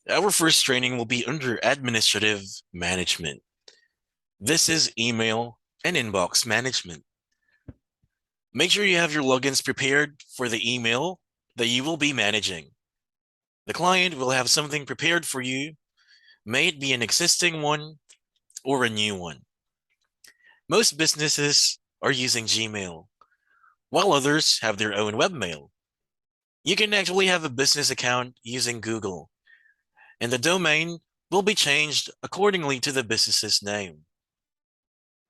Our first training will be under administrative management. This is email and inbox management. Make sure you have your logins prepared for the email that you will be managing. The client will have something prepared for you, may it be an existing one or a new one. Most businesses are using Gmail, while others have their own webmail. You can actually have a business account using Google, and the domain will be changed accordingly to the business's name.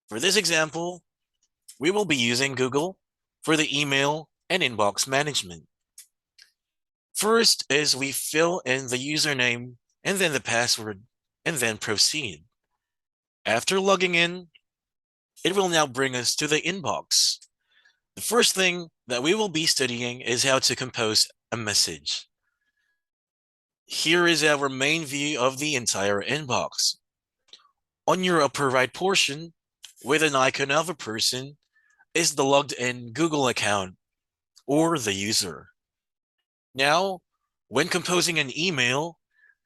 For this example, we will be using Google for the email and inbox management. First is we fill in the username and then the password and then proceed. After logging in, it will now bring us to the inbox. The first thing that we will be studying is how to compose a message. Here is our main view of the entire inbox. On your upper right portion, with an icon of a person, is the logged in Google account or the user. Now, when composing an email,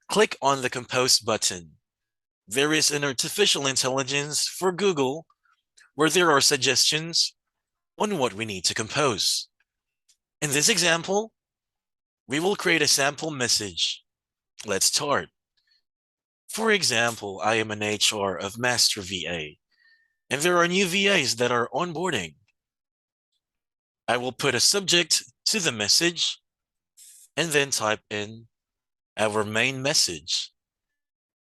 click on the Compose button. There is an artificial intelligence for Google where there are suggestions on what we need to compose. In this example, we will create a sample message. Let's start. For example, I am an HR of Master VA, and there are new VAs that are onboarding. I will put a subject to the message and then type in our main message.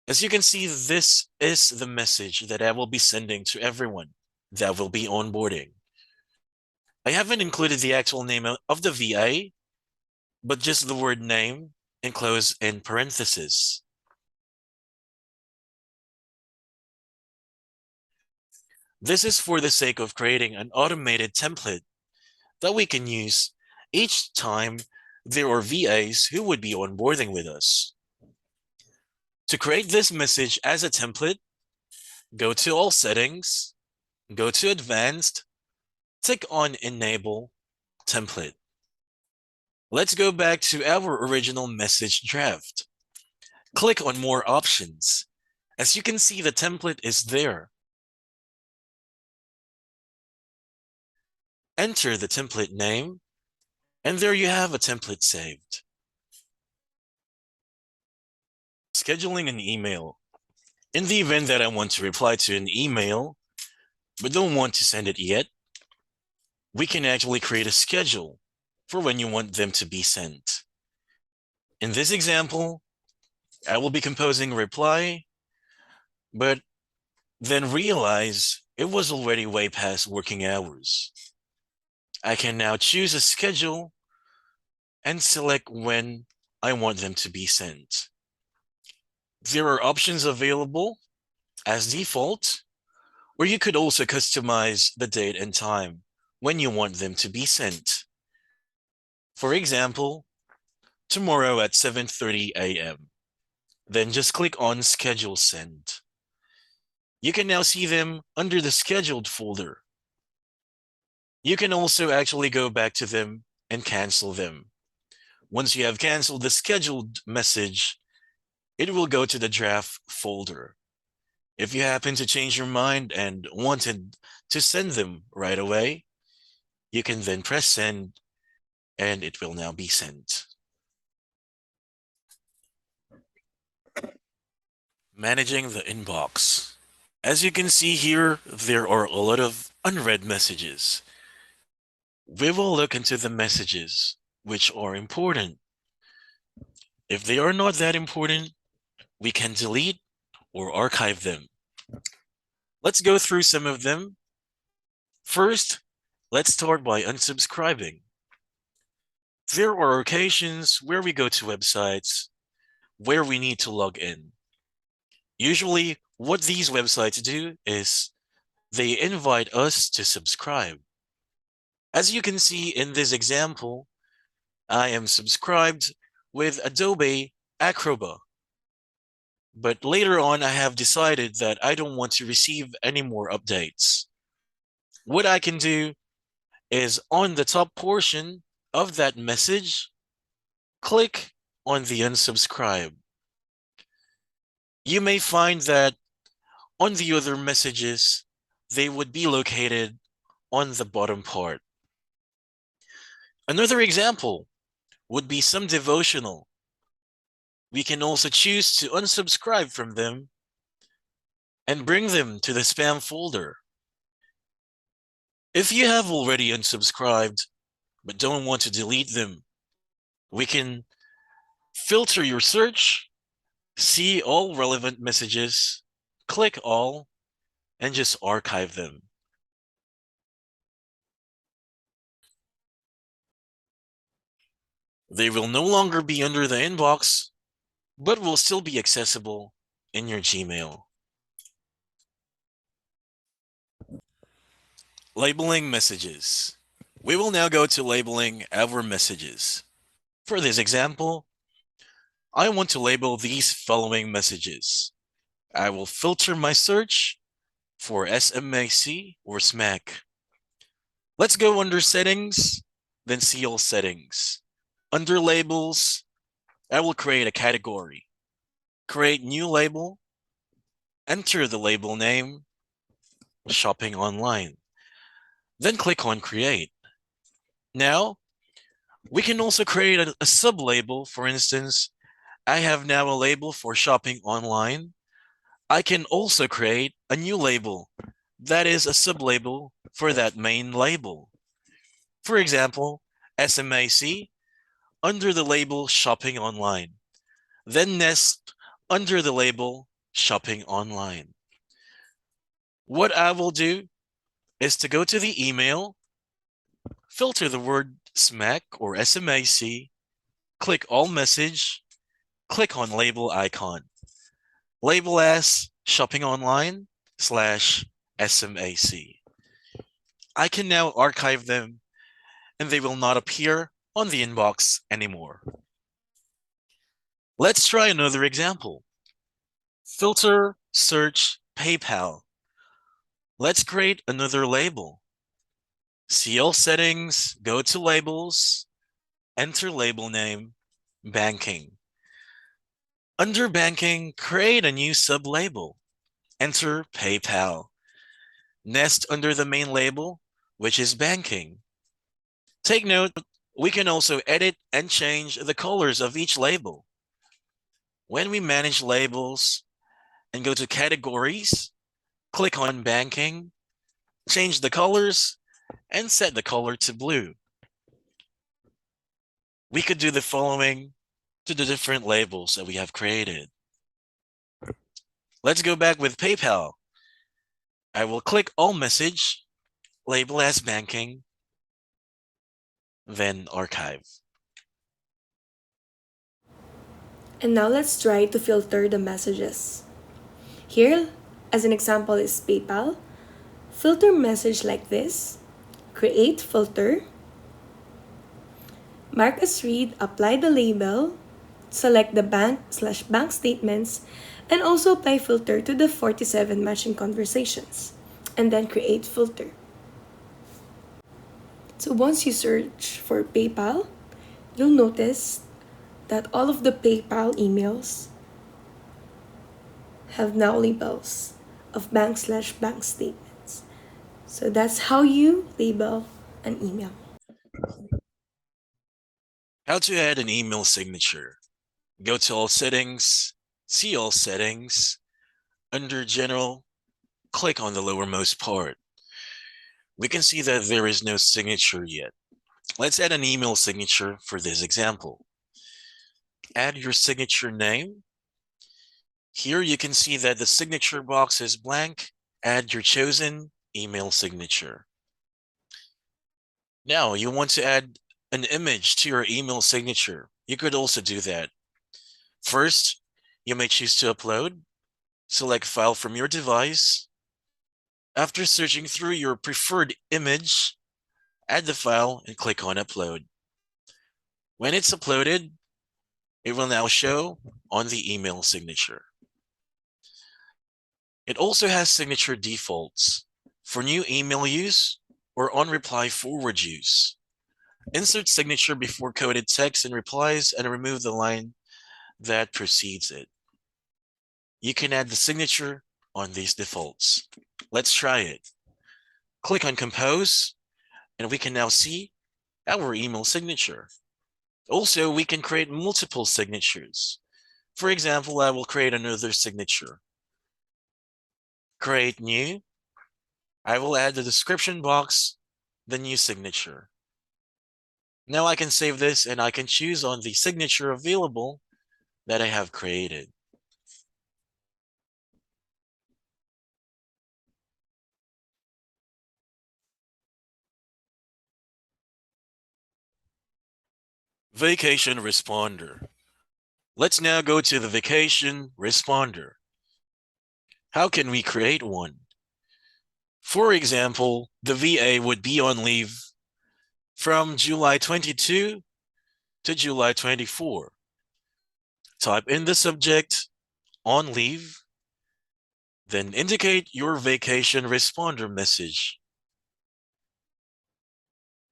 As you can see, this is the message that I will be sending to everyone that will be onboarding. I haven't included the actual name of the VA, but just the word name enclosed in parentheses. This is for the sake of creating an automated template that we can use each time there are VAs who would be onboarding with us. To create this message as a template, go to All Settings, go to Advanced, click on Enable Template. Let's go back to our original message draft. Click on More Options. As you can see, the template is there. Enter the template name, and there you have a template saved. Scheduling an email. In the event that I want to reply to an email, but don't want to send it yet, we can actually create a schedule for when you want them to be sent. In this example, I will be composing a reply, but then realize it was already way past working hours. I can now choose a schedule and select when I want them to be sent. There are options available as default, or you could also customize the date and time when you want them to be sent. For example, tomorrow at 7:30 a.m. Then just click on Schedule Send. You can now see them under the Scheduled folder. You can also actually go back to them and cancel them. Once you have canceled the scheduled message, it will go to the draft folder. If you happen to change your mind and wanted to send them right away, you can then press send and it will now be sent. Managing the inbox. As you can see here, there are a lot of unread messages. We will look into the messages which are important. If they are not that important, we can delete or archive them. Let's go through some of them. First, let's start by unsubscribing. There are occasions where we go to websites where we need to log in. Usually, what these websites do is they invite us to subscribe. As you can see in this example, I am subscribed with Adobe Acrobat. But later on, I have decided that I don't want to receive any more updates. What I can do is on the top portion of that message, click on the unsubscribe. You may find that on the other messages, they would be located on the bottom part. Another example would be some devotional. We can also choose to unsubscribe from them and bring them to the spam folder. If you have already unsubscribed but don't want to delete them, we can filter your search, see all relevant messages, click all, and just archive them. They will no longer be under the inbox, but will still be accessible in your Gmail. Labeling messages. We will now go to labeling our messages. For this example, I want to label these following messages. I will filter my search for SMAC or SMAC. Let's go under settings, then see all settings. Under labels, I will create a category. Create new label, enter the label name, shopping online. Then click on create. Now, we can also create a sub-label. For instance, I have now a label for shopping online. I can also create a new label that is a sub-label for that main label. For example, SMAC under the label shopping online, then nest under the label shopping online. What I will do is to go to the email, filter the word SMAC or SMAC, click all message, click on label icon. Label as shopping online / SMAC. I can now archive them and they will not appear on the inbox anymore. Let's try another example. Filter, search, PayPal. Let's create another label. See all settings, go to labels, enter label name, banking. Under banking, create a new sub-label. Enter PayPal. Nest under the main label, which is banking. Take note, we can also edit and change the colors of each label. When we manage labels and go to categories, click on banking, change the colors, and set the color to blue. We could do the following to the different labels that we have created. Let's go back with PayPal. I will click all message, label as banking, then archive. And now let's try to filter the messages. Here, as an example, is PayPal. Filter message like this. Create filter. Mark as read, apply the label, select the bank/bank statements, and also apply filter to the 47 matching conversations, and then create filter. So once you search for PayPal, you'll notice that all of the PayPal emails have now labels of bank/bank statements. So that's how you label an email. How to add an email signature. Go to all settings, see all settings. Under general, click on the lowermost part. We can see that there is no signature yet. Let's add an email signature for this example. Add your signature name. Here you can see that the signature box is blank. Add your chosen email signature. Now you want to add an image to your email signature. You could also do that. First, you may choose to upload. Select file from your device. After searching through your preferred image, add the file and click on upload. When it's uploaded, it will now show on the email signature. It also has signature defaults for new email use or on reply forward use. Insert signature before coded text in replies and remove the line that precedes it. you can add the signature on these defaults. Let's try it. Click on Compose, and we can now see our email signature. Also, we can create multiple signatures. For example, I will create another signature. Create new. I will add the description box, the new signature. Now I can save this and I can choose on the signature available that I have created. Vacation responder. Let's now go to the vacation responder. How can we create one? For example, the VA would be on leave from July 22 to July 24. Type in the subject, on leave, then indicate your vacation responder message.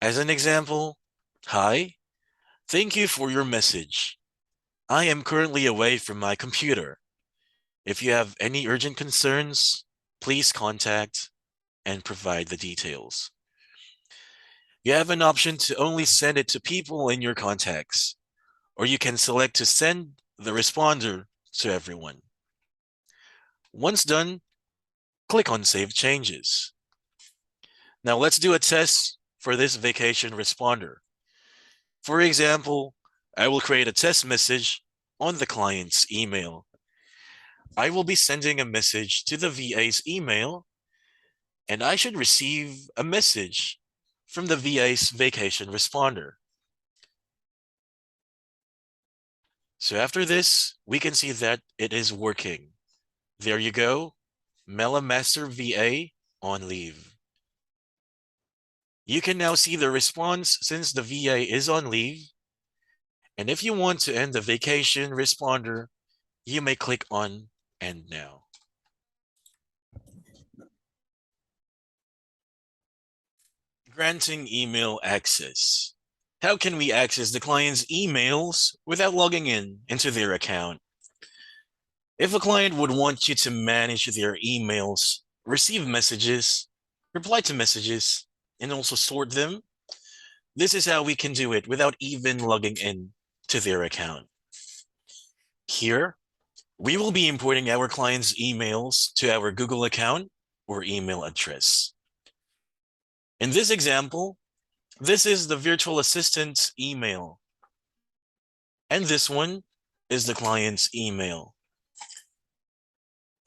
As an example, hi, thank you for your message. I am currently away from my computer. If you have any urgent concerns, please contact and provide the details. You have an option to only send it to people in your contacts, or you can select to send the responder to everyone. Once done, click on Save Changes. Now let's do a test for this vacation responder. For example, I will create a test message on the client's email. I will be sending a message to the VA's email, and I should receive a message from the VA's vacation responder. So after this, we can see that it is working. There you go, MailerMaster VA on leave. You can now see the response since the VA is on leave. And if you want to end the vacation responder, you may click on End Now. Granting email access. How can we access the client's emails without logging into their account? If a client would want you to manage their emails, receive messages, reply to messages, and also sort them, this is how we can do it without even logging in to their account. Here, we will be importing our client's emails to our Google account or email address. In this example, this is the virtual assistant's email. And this one is the client's email.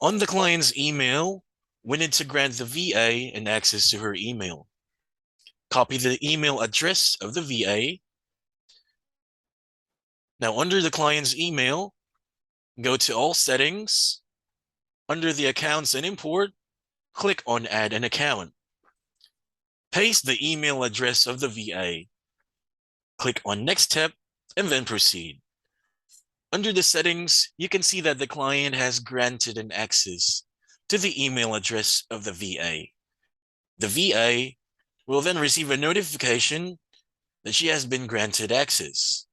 On the client's email, we need to grant the VA an access to her email. Copy the email address of the VA. Now, under the client's email, go to All Settings. Under the Accounts and Import, click on Add an Account. Paste the email address of the VA. Click on Next Step and then proceed. Under the settings, you can see that the client has granted an access to the email address of the VA. The VA will then receive a notification that she has been granted access.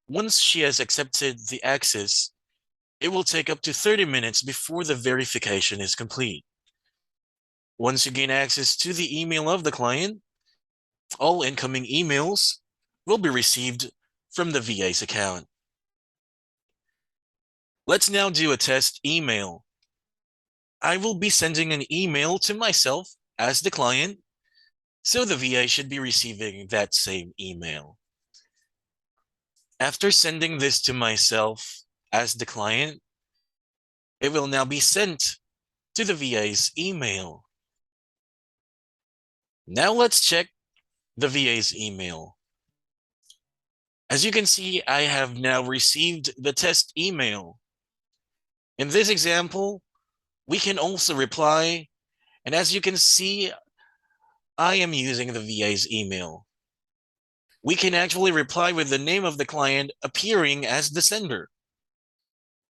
Once she has accepted the access, it will take up to 30 minutes before the verification is complete. Once you gain access to the email of the client, all incoming emails will be received from the VA's account. Let's now do a test email. I will be sending an email to myself as the client, so the VA should be receiving that same email. After sending this to myself as the client, it will now be sent to the VA's email. Now let's check the VA's email. As you can see, I have now received the test email. In this example, we can also reply, and as you can see, I am using the VA's email. We can actually reply with the name of the client appearing as the sender.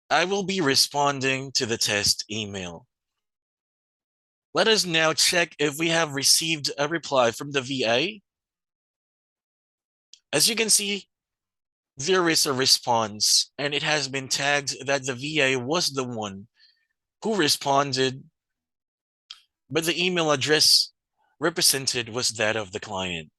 I will be responding to the test email. Let us now check if we have received a reply from the VA. As you can see, there is a response and it has been tagged that the VA was the one who responded, but the email address represented was that of the client.